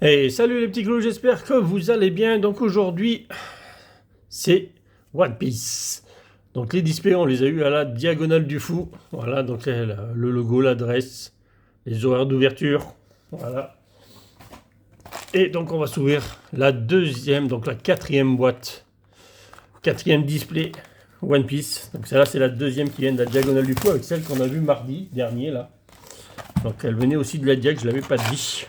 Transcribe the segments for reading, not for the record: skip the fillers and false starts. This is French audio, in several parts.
Hey, salut les petits clous, j'espère que vous allez bien. Donc aujourd'hui, c'est One Piece. Donc les displays, on les a eu à la diagonale du fou. Voilà, donc le logo, l'adresse, les horaires d'ouverture. Voilà. Et donc on va s'ouvrir la deuxième, donc la quatrième boîte. Quatrième display One Piece. Donc celle-là, c'est la deuxième qui vient de la diagonale du fou avec celle qu'on a vue mardi dernier là. Donc elle venait aussi de la diag, je ne l'avais pas dit.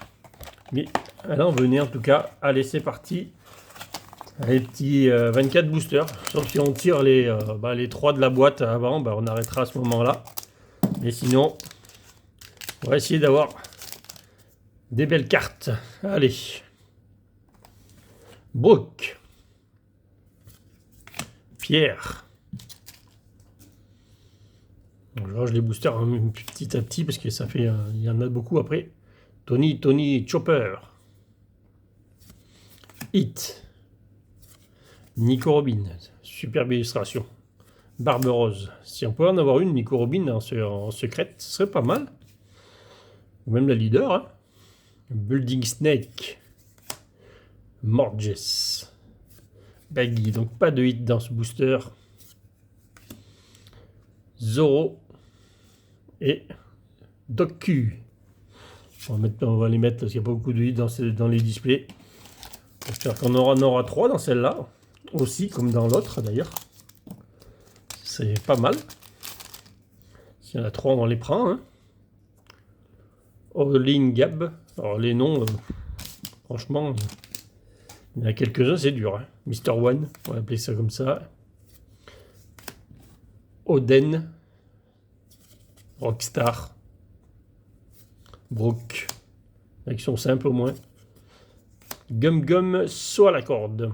Mais elle en venait en tout cas. Allez, c'est parti. Les petits 24 boosters. Sauf si on tire les 3 de la boîte avant, on arrêtera à ce moment-là. Mais sinon, on va essayer d'avoir des belles cartes. Allez. Brooke. Pierre. Donc, je range les boosters petit à petit parce que ça fait, il y en a beaucoup après. Tony Chopper. Hit. Nico Robin. Superbe illustration. Barbe Rose. Si on pouvait en avoir une, Nico Robin en secrète, ce serait pas mal. Ou même la leader. Hein. Building Snake. Morges. Baggy. Donc pas de hit dans ce booster. Zoro. Et Doku. On va les mettre parce qu'il n'y a pas beaucoup de hits dans les displays. J'espère qu'on en aura 3 dans celle-là. Aussi, comme dans l'autre d'ailleurs. C'est pas mal. S'il y en a 3, on les prend. Hein. Orlin Gab. Alors les noms, franchement, il y en a quelques-uns, c'est dur. Hein. Mr. One, on va appeler ça comme ça. Oden. Rockstar. Brooke. Action simple au moins. Gum Gum, saut à la corde.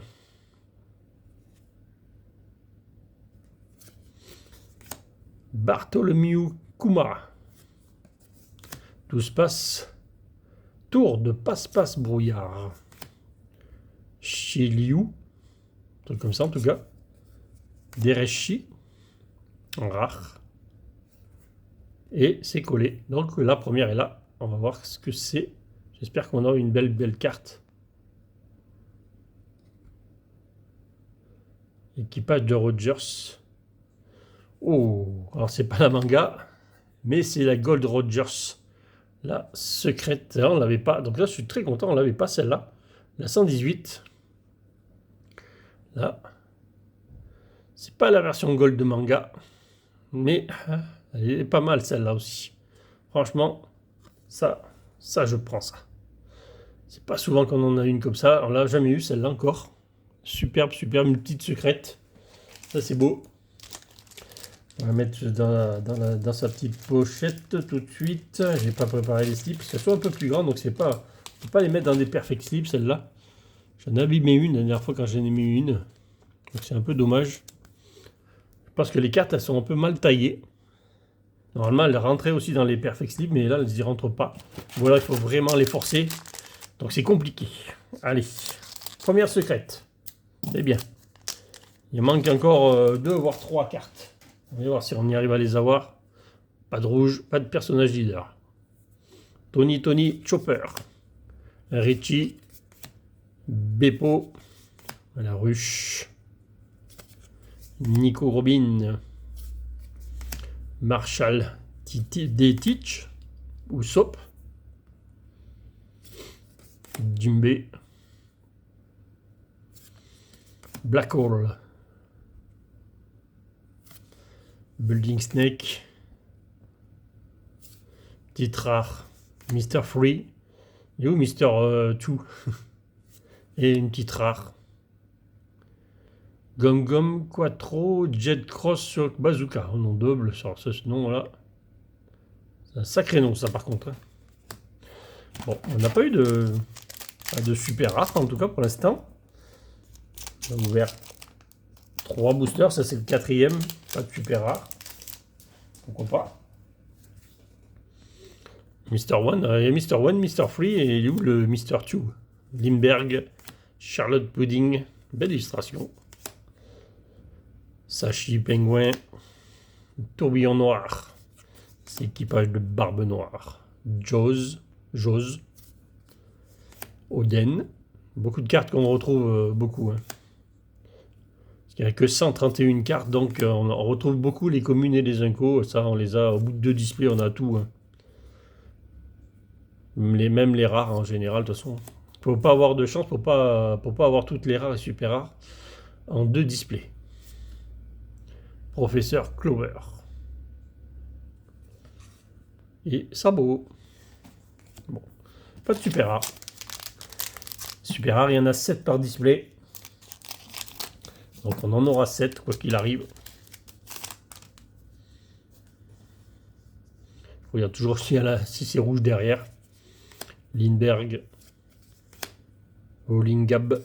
Bartholomew Kuma. Tout se passe. Tour de passe-passe brouillard. Shiliu. Truc comme ça en tout cas. Dereshi. Rare. Et c'est collé. Donc la première est là. On va voir ce que c'est. J'espère qu'on aura une belle carte. Équipage de Rogers. Oh, alors c'est pas la manga, mais c'est la Gold Rogers. La secrète, là, on l'avait pas. Donc là, je suis très content, on l'avait pas celle-là. La 118. Là. C'est pas la version Gold de manga, mais elle est pas mal celle-là aussi. Franchement, ça je prends ça. C'est pas souvent qu'on en a une comme ça. On l'a jamais eu celle-là encore. Superbe, une petite secrète. Ça c'est beau. On va mettre dans sa petite pochette tout de suite. J'ai pas préparé les slips parce qu'elles sont un peu plus grandes, donc c'est pas, on peut pas les mettre dans des perfect slips celles-là. J'en ai abîmé une la dernière fois quand j'en ai mis une, donc c'est un peu dommage. Je pense que les cartes elles sont un peu mal taillées. Normalement elles rentraient aussi dans les perfect slips, mais là elles n'y rentrent pas. Voilà, il faut vraiment les forcer, donc c'est compliqué. Allez, première secrète. C'est bien. Il manque encore 2 voire 3 cartes. On va voir si on y arrive à les avoir. Pas de rouge, pas de personnage leader. Tony Chopper. Richie. Beppo. La ruche. Nico Robin. Marshall. Detich. Ou Sop. Jimbe. Black Hole. Building Snake. Titre rare. Mr. Free. Et où Mr. Two. Et une petite rare. Gum Gum Quattro Jet Cross sur Bazooka. Un nom double sur ce nom-là. C'est un sacré nom, ça, par contre. Bon, on n'a pas eu de super rare, en tout cas, pour l'instant. On a ouvert 3 boosters. Ça, c'est le 4e. Pas de super rare. Pourquoi pas. Mr. One, il y a Mr. One, Mr. Free et il est où le Mr. Two? Limberg, Charlotte Pudding, belle illustration. Sachi Pingouin, Tourbillon Noir, c'est équipage de Barbe Noire. Jose, Oden. Beaucoup de cartes qu'on retrouve beaucoup. Hein. Il n'y a que 131 cartes, donc on retrouve beaucoup les communes et les incos. Ça, on les a au bout de 2 displays, on a tout. Hein. Même les rares en général, de toute façon. Faut pas avoir de chance pour pas avoir toutes les rares et super rares en 2 displays. Professeur Clover. Et Sabot. Bon, pas de super rare. Super rare, il y en a 7 par display. Donc on en aura 7, quoi qu'il arrive. Il y a toujours si c'est rouge derrière. Lindbergh. Olingab.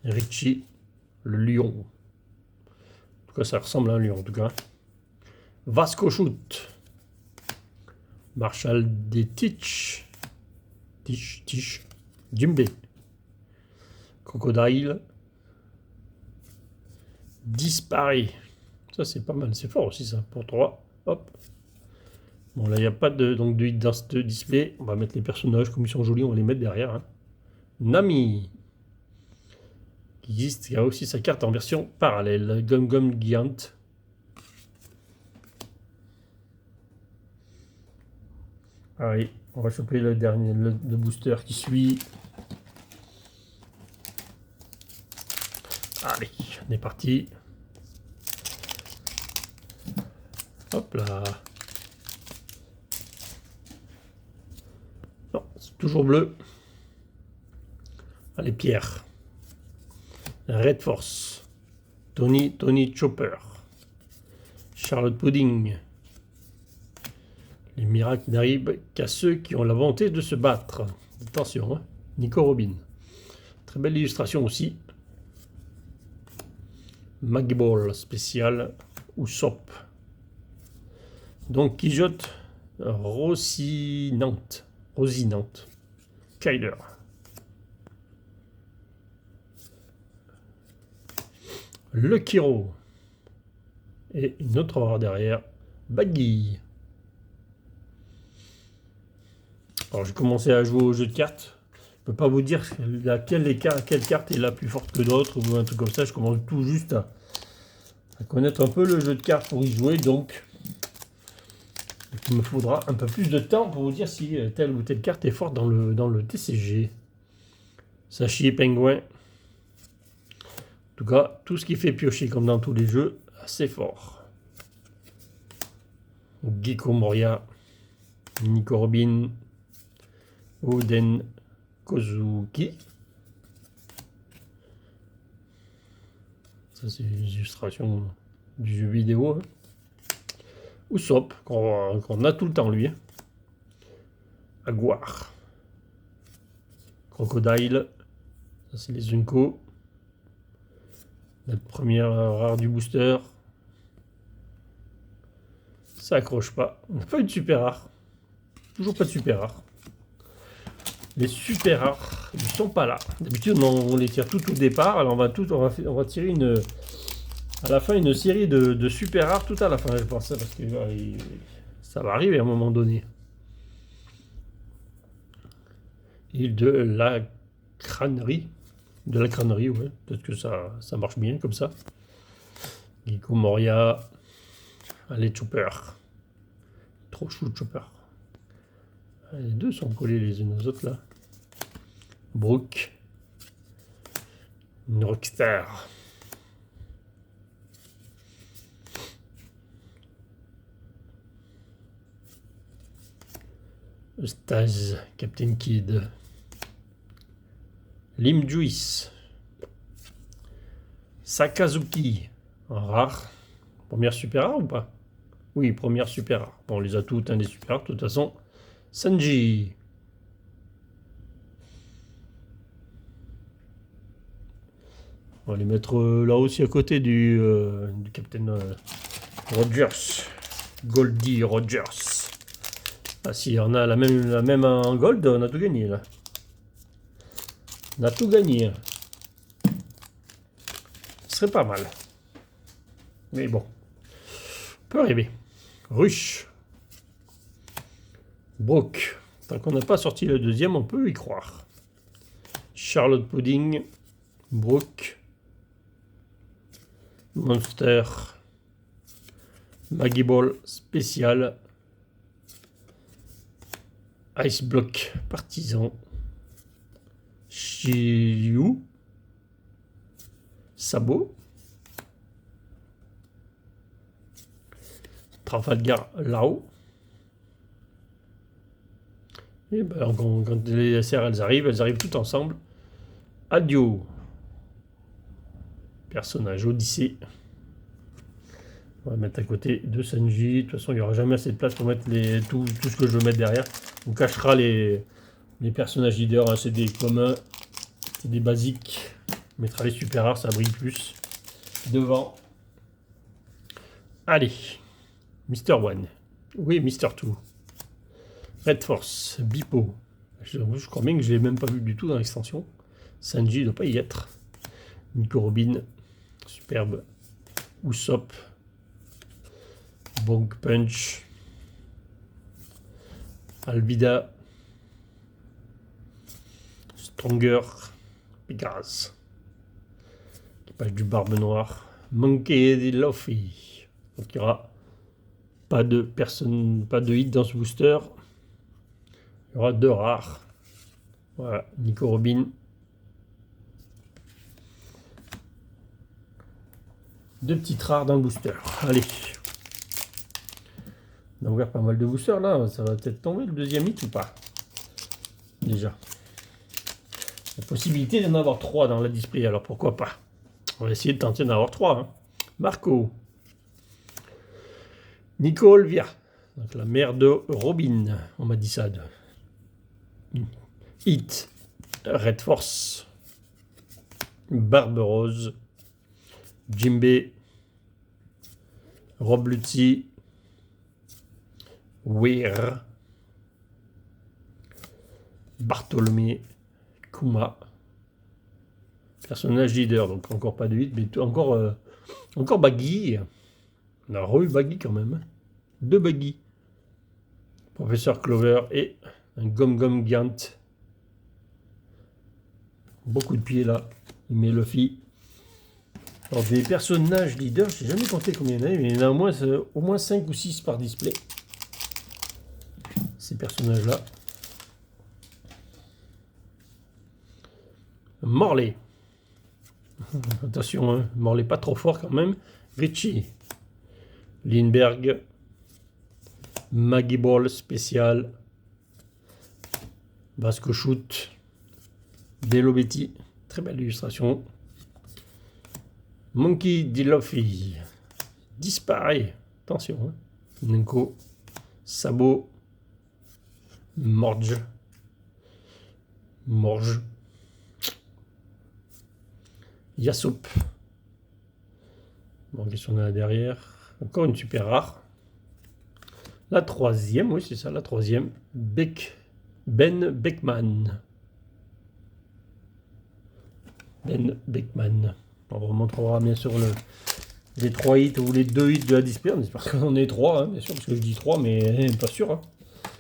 Richie. Le lion. En tout cas, ça ressemble à un lion, en tout cas. Vasco Shoot. Marshall des Tish. Jimbe. Crocodile. Disparaît. Ça, c'est pas mal. C'est fort aussi, ça. Pour 3. Hop. Bon, là, il n'y a pas de hit dans ce display. On va mettre les personnages comme ils sont jolis. On va les mettre derrière. Hein. Nami. Qui existe. Il y a aussi sa carte en version parallèle. Gum Gum Giant. Allez, on va choper le dernier, le booster qui suit. Allez, on est parti. Hop là. Non, c'est toujours bleu. Allez, Pierre. Red Force. Tony Chopper. Charlotte Pudding. Les miracles n'arrivent qu'à ceux qui ont la volonté de se battre. Attention, hein. Nico Robin. Très belle illustration aussi. Maggie Ball spécial. Usopp. Donc Quijote. Rosinante. Kyler. Le Kiro. Et une autre rare derrière. Baggy. Alors j'ai commencé à jouer au jeu de cartes. Je peux pas vous dire quelle carte est la plus forte que d'autres ou un truc comme ça. Je commence tout juste à connaître un peu le jeu de cartes pour y jouer. Donc il me faudra un peu plus de temps pour vous dire si telle ou telle carte est forte dans le TCG. Sachi Pingouin. En tout cas, tout ce qui fait piocher comme dans tous les jeux, assez fort. Gecko Moria. Nico Robin. Oden Kozuki. Ça, c'est une illustration du jeu vidéo. Hein. Usopp, qu'on a tout le temps, lui. Hein. Aguar. Crocodile. Ça, c'est les Unco. La première rare du booster. Ça accroche pas. On n'a pas eu de super rare. Toujours pas de super rare. Les super rares, ils sont pas là. D'habitude, on les tire tout au départ. Alors, on va tirer à la fin une série de super rares tout à la fin, je pense, parce que ça va arriver à un moment donné. Et de la crânerie. Ouais. Peut-être que ça marche bien comme ça. Gecko Moria. Allez, Chopper. Trop chou, Chopper. Les deux sont collés les unes aux autres là. Brooke. Une Rockstar. Stage. Captain Kid. Lim Juice. Sakazuki. En rare. Première super rare ou pas? Oui, première super rare. Bon, on les a toutes, hein, des super rares. De toute façon, Sanji. On va les mettre là aussi à côté du Captain Rogers. Goldie Rogers. Ah si, on a la même en gold, on a tout gagné là. On a tout gagné. Ce serait pas mal. Mais bon. On peut rêver. Rush. Brooke. Tant qu'on n'a pas sorti le deuxième, on peut y croire. Charlotte Pudding, Brooke, Monster, Maggie Ball spécial, Ice Block Partisan, Shiyu, Sabot, Trafalgar Lao. Et ben, quand les SR elles arrivent toutes ensemble. Adio. Personnage Odyssée. On va mettre à côté de Sanji. De toute façon, il n'y aura jamais assez de place pour mettre tout ce que je veux mettre derrière. On cachera les personnages leaders. Hein. C'est des communs. C'est des basiques. On mettra les super rares, ça brille plus. Devant. Allez. Mister One. Oui, Mister Two. Red Force. Bipo. Je crois bien que je ne l'ai même pas vu du tout dans l'extension. Sanji ne doit pas y être. Nico Robin. Superbe. Usopp. Bonk Punch. Alvida. Stronger. Pegasus. Équipage du Barbe Noire. Monkey D. Luffy. Donc il n'y aura pas de hit dans ce booster. Il y aura 2 rares. Voilà, Nico Robin. 2 petites rares dans le booster. Allez. On a ouvert pas mal de boosters là. Ça va peut-être tomber le deuxième hit ou pas? Déjà. La possibilité d'en avoir 3 dans la display, alors pourquoi pas? On va essayer de tenter d'en avoir 3. Hein. Marco. Nico Olvia. Donc la mère de Robin. On m'a dit ça. Hit. Red Force. Barbe Rose. Jimbe. Rob Lutzi. Weir. Bartholomé. Kuma. Personnage leader, donc encore pas de hit, mais encore Baggy. On a re-eu Baggy quand même. 2 Baggy. Professeur Clover et un Gum Gant. Beaucoup de pieds là. Il met Luffy. Alors des personnages leaders, je n'ai jamais compté combien il y en a, mais il y en a au moins 5 ou 6 par display. Ces personnages-là. Morley. Attention, hein, Morley pas trop fort quand même. Richie. Lindbergh. Maggie Ball spécial. Vasco Shoot. Delo Betty. Très belle illustration. Monkey D. Luffy. Disparaît. Attention. Hein. Nenko. Sabot. Morge. Yasop. Bon, qu'est-ce qu'on a derrière? Encore une super rare. La troisième, oui, c'est ça, la troisième. Ben Beckman. Ben Beckman. On remontrera bien sûr les 3 hits ou les 2 hits de la display. On espère qu'on en ait 3, hein, bien sûr, parce que je dis 3, mais pas sûr. Hein.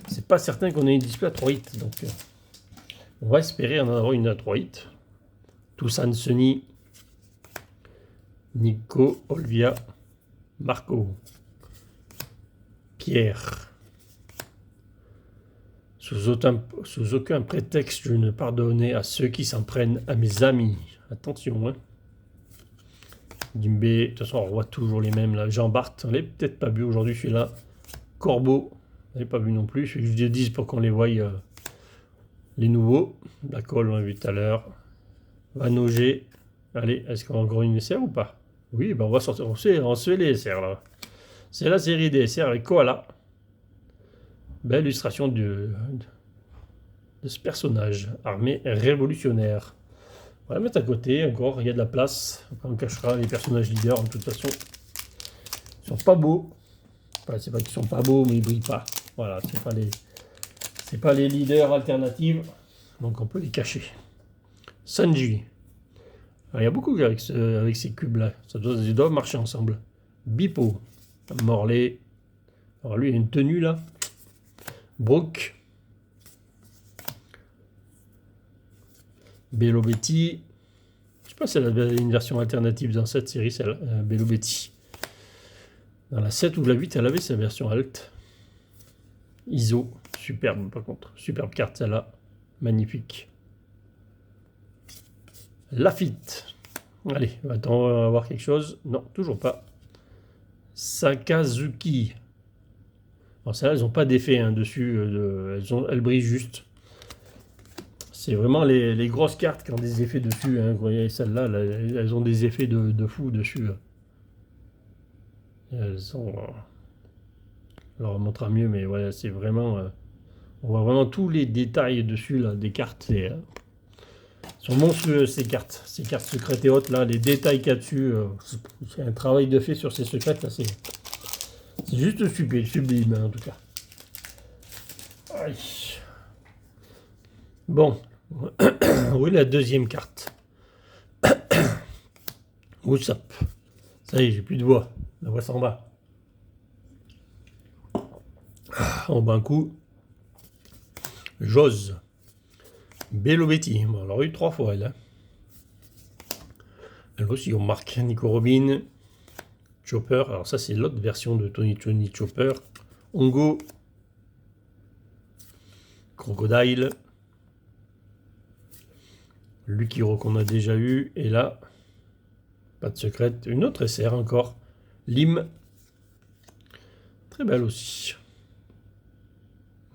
C'est pas certain qu'on ait une display à 3 hits. Donc, on va espérer en avoir une à 3 hits. Toussaint Sunny. Nico, Olvia, Marco, Pierre. Sous aucun prétexte, je ne pardonne à ceux qui s'en prennent à mes amis. Attention, hein. Jimbe, de toute façon, on revoit toujours les mêmes. Là. Jean Bart, on l'a peut-être pas vu aujourd'hui, celui-là. Corbeau, on l'a pas vu non plus. Je vous dis pour qu'on les voie, les nouveaux. La colle, on l'a vu tout à l'heure. Vanogé. Allez, est-ce qu'on a encore une SR ou pas? Oui, ben on va sortir. On se fait les SR là. C'est la série des SR avec Koala. Belle illustration de ce personnage. Armée révolutionnaire. On va la mettre à côté encore. Il y a de la place. On cachera les personnages leaders. De toute façon, ils sont pas beaux. Enfin, c'est pas qu'ils sont pas beaux, mais ils brillent pas. Voilà, c'est pas les leaders alternatifs. Donc on peut les cacher. Sanji. Alors, il y a beaucoup avec ces cubes-là. Ils doivent marcher ensemble. Bipo. Morley. Alors lui, il a une tenue là. Brooke. Bello Betty. Je sais pas si elle a une version alternative dans cette série, celle Bello Betty. Dans la 7 ou la 8, elle avait sa version alt. ISO, superbe par contre. Superbe carte celle-là. Magnifique. Lafitte. Allez, attends, on va voir quelque chose. Non, toujours pas. Sakazuki. Alors celles-là, elles n'ont pas d'effet dessus. Elles brillent juste. C'est vraiment les grosses cartes qui ont des effets dessus. Vous voyez, celles-là, elles ont des effets de fou dessus. Elles sont... Alors, on montrera mieux, mais voilà, c'est vraiment... on voit vraiment tous les détails dessus, là, des cartes. Sont monstrueuses, ces cartes secrètes et autres, là, les détails qu'il y a dessus. C'est un travail de fait sur ces secrètes, là, c'est juste sublime, en tout cas. Aïe. Bon. Oui, la deuxième carte. What's up? Ça y est, j'ai plus de voix. La voix s'en va. En bas un coup. Jose. Bello Betty. Bon, elle a eu 3 fois, elle. Hein. Elle aussi, on marque Nico Robin. Chopper. Alors ça, c'est l'autre version de Tony Chopper. Ongo. Crocodile. Lukiro qu'on a déjà eu. Et là, pas de secrète. Une autre SR encore. Lim. Très belle aussi.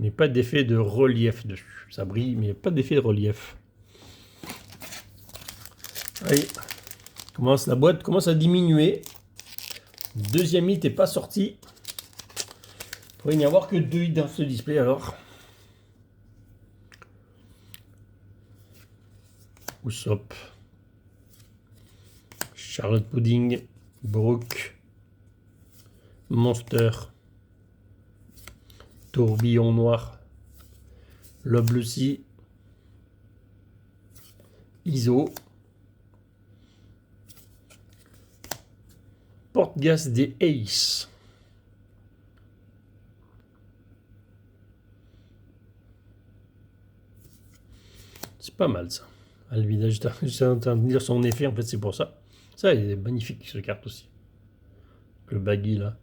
Mais pas d'effet de relief dessus. Ça brille, mais pas d'effet de relief. Allez. La boîte commence à diminuer. Deuxième hit n'est pas sorti. Il pourrait n'y avoir que 2 hits dans ce display alors. Usopp. Charlotte Pudding. Brooke. Monster. Tourbillon noir. Lob Lucy. ISO. Porte-gaz des Ace. C'est pas mal ça. Alvida, j'étais en train de dire son effet, en fait c'est pour ça. Ça, il est magnifique ce carte aussi. Le baggy là.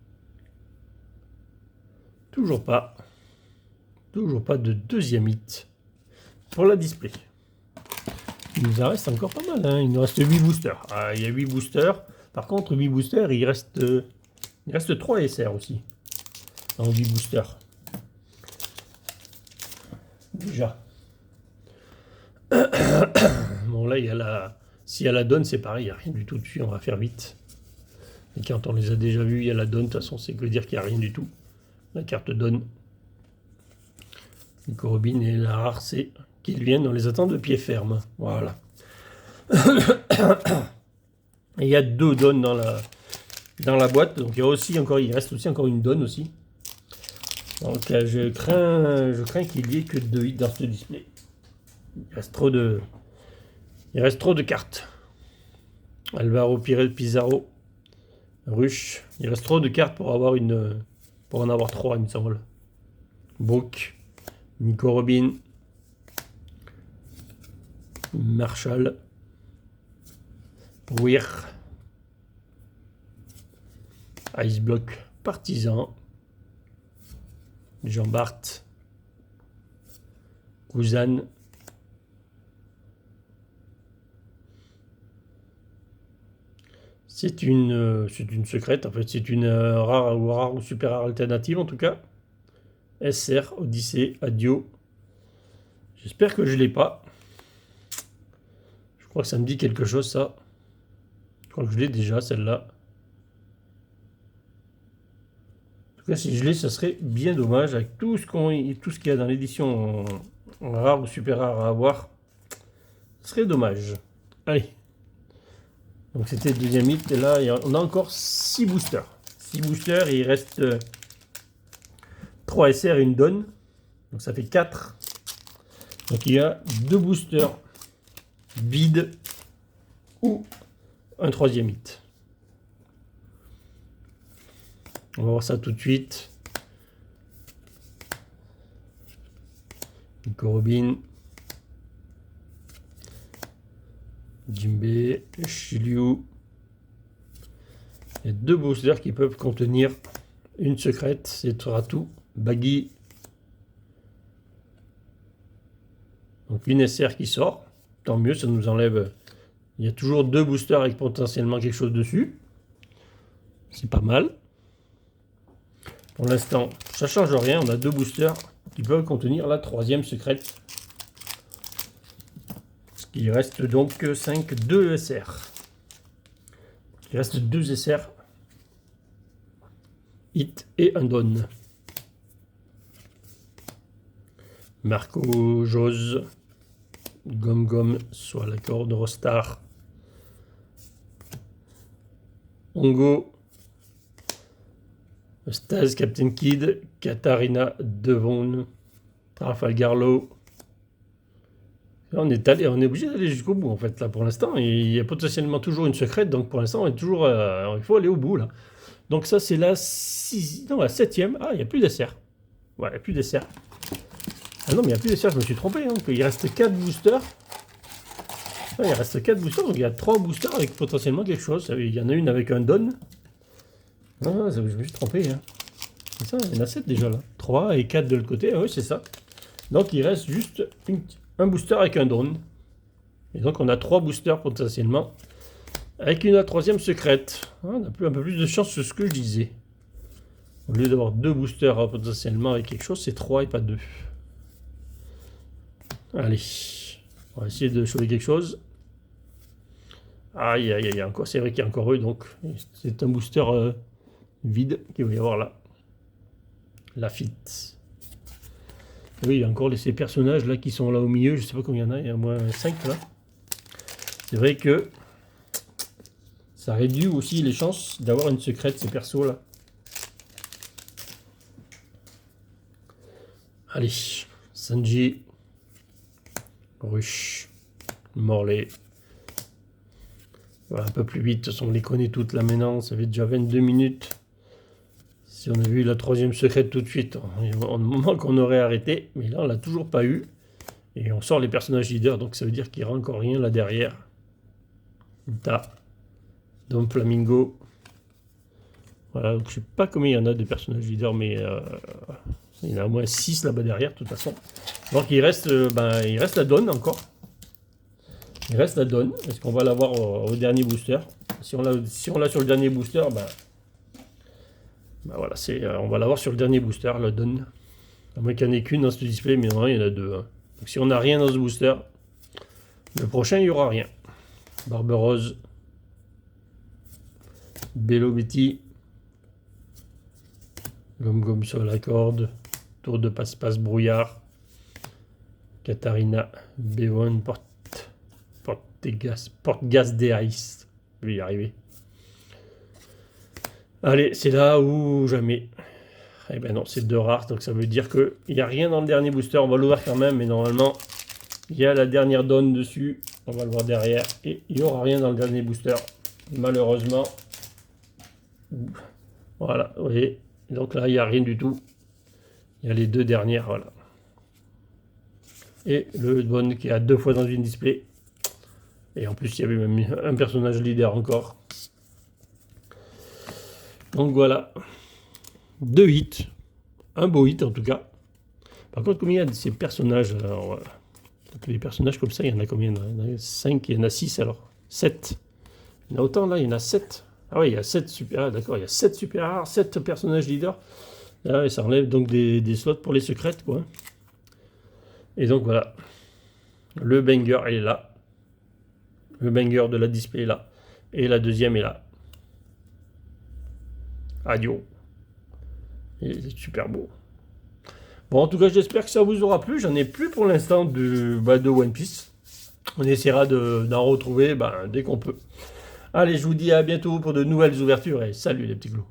Toujours pas. Toujours pas de deuxième hit pour la display. Il nous en reste encore pas mal. Hein. Il nous reste 8 boosters. Ah, il y a 8 boosters. Par contre, 8 boosters, il reste 3 SR aussi. Dans 8 boosters. Déjà. Bon, là, il y a la... Si elle la donne, c'est pareil. Il n'y a rien du tout dessus. On va faire vite. Et quand on les a déjà vus, il y a la donne. De toute façon, c'est que dire qu'il n'y a rien du tout. La carte donne. Nico Robin et la rare, c'est qu'ils viennent. On les attend de pied ferme. Voilà. Et il y a 2 donnes dans la boîte. Donc il reste aussi encore une donne aussi. Donc je crains qu'il n'y ait que 2 hits dans ce display. Il reste trop de cartes. Alvaro Pizarro. Rush. Il reste trop de cartes pour en avoir 3, il me semble. Brooke. Nico Robin. Marshall. Weir. Ice Block. Partisan. Jean Bart. Kuzan. C'est une secrète, en fait, c'est une rare ou super rare alternative en tout cas. SR, Odyssée, Adio. J'espère que je ne l'ai pas. Je crois que ça me dit quelque chose ça. Je crois que je l'ai déjà celle-là. En tout cas, si je l'ai, ça serait bien dommage avec tout ce qu'il y a dans l'édition en rare ou super rare à avoir. Ce serait dommage. Allez. Donc c'était le deuxième hit. Et là, on a encore 6 boosters. 6 boosters et il reste 3 SR et une donne. Donc ça fait 4. Donc il y a 2 boosters vides ou un 3e hit. On va voir ça tout de suite. Nico Robin. Jinbei, Shiryu. Il y a 2 boosters qui peuvent contenir une secrète, c'est tout. Baggy. Donc une SR qui sort. Tant mieux, ça nous enlève. Il y a toujours 2 boosters avec potentiellement quelque chose dessus. C'est pas mal. Pour l'instant, ça change rien. On a 2 boosters qui peuvent contenir la 3e secrète. Il reste donc 2 SR. Il reste 2 SR. Hit et un Don. Marco Jose. Gom Gom, soit la corde Rostar. Ongo. Staz, Captain Kid. Katarina Devon. Trafalgar Law. On est obligé d'aller jusqu'au bout en fait là pour l'instant. Il y a potentiellement toujours une secrète, donc pour l'instant on est toujours, il faut aller au bout là. Donc ça c'est la 7e. Ah, il n'y a plus d'SR. Ouais, il n'y a plus d'SR. Ah non, mais il n'y a plus d'SR, je me suis trompé. Hein. Il reste 4 boosters. Ah, il reste 4 boosters, donc il y a 3 boosters avec potentiellement quelque chose. Il y en a une avec un Don. Ah, je me suis trompé. Hein. C'est ça, il y en a 7 déjà là. 3 et 4 de l'autre côté. Ah oui, c'est ça. Donc il reste juste un booster avec un Don. Et donc on a 3 boosters potentiellement. Avec une 3e secrète. On a un peu plus de chance sur ce que je disais. Au lieu d'avoir 2 boosters potentiellement avec quelque chose, c'est 3 et pas 2. Allez. On va essayer de choper quelque chose. Aïe, aïe, aïe, encore. C'est vrai qu'il y a encore eux, donc c'est un booster vide qu'il va y avoir là. Lafitte. Oui, il y a encore ces personnages là qui sont là au milieu. Je sais pas combien il y en a. Il y a au moins 5 là. C'est vrai que ça réduit aussi les chances d'avoir une secrète, ces persos là. Allez. Sanji. Rush. Morley. Voilà, un peu plus vite. De toute façon, on les connaît toutes là maintenant. Ça fait déjà 22 minutes. Si on a vu la 3e secrète tout de suite, en moment qu'on aurait arrêté, mais là on l'a toujours pas eu. Et on sort les personnages leaders, donc ça veut dire qu'il n'y aura encore rien là derrière. Ta, Dom Flamingo. Voilà, donc je sais pas combien il y en a de personnages leaders, mais il y en a au moins 6 là-bas derrière, de toute façon. Donc il reste la Dawn encore. Il reste la Dawn. Est-ce qu'on va l'avoir au dernier booster? Si on l'a sur le dernier booster, voilà, on va l'avoir sur le dernier booster, la Dawn. À moins qu'il n'y en ait qu'une dans ce display, mais non, il y en a 2. Hein. Donc si on n'a rien dans ce booster, le prochain, il n'y aura rien. Barberose. Bello Betty. Gom Gom sur la corde. Tour de passe-passe brouillard. Katarina Bevon Porte-Gaz des Ice. Je vais y arriver. Allez, c'est là où jamais. Eh ben non, c'est 2 rares, donc ça veut dire qu'il n'y a rien dans le dernier booster. On va l'ouvrir quand même, mais normalement, il y a la dernière donne dessus. On va le voir derrière. Et il n'y aura rien dans le dernier booster, malheureusement. Voilà, vous voyez. Donc là, il n'y a rien du tout. Il y a les 2 dernières, voilà. Et le bon qui a 2 fois dans une display. Et en plus, il y avait même un personnage leader encore. Donc voilà. 2 hits. Un beau hit en tout cas. Par contre, combien il y a de ces personnages? Alors, les personnages comme ça, il y en a combien? Il y en a 5, il y en a 6 alors. 7. Il y en a autant là, il y en a 7. Ah oui, il y a 7 super. Ah, d'accord, il y a 7 super rares, 7 personnages leaders. Ah, et ça enlève donc des slots pour les secrètes, quoi. Et donc voilà. Le banger il est là. Le banger de la display est là. Et la deuxième est là. Adio. C'est super beau. Bon, en tout cas, j'espère que ça vous aura plu. J'en ai plus pour l'instant de One Piece. On essaiera d'en retrouver dès qu'on peut. Allez, je vous dis à bientôt pour de nouvelles ouvertures et salut les petits clous.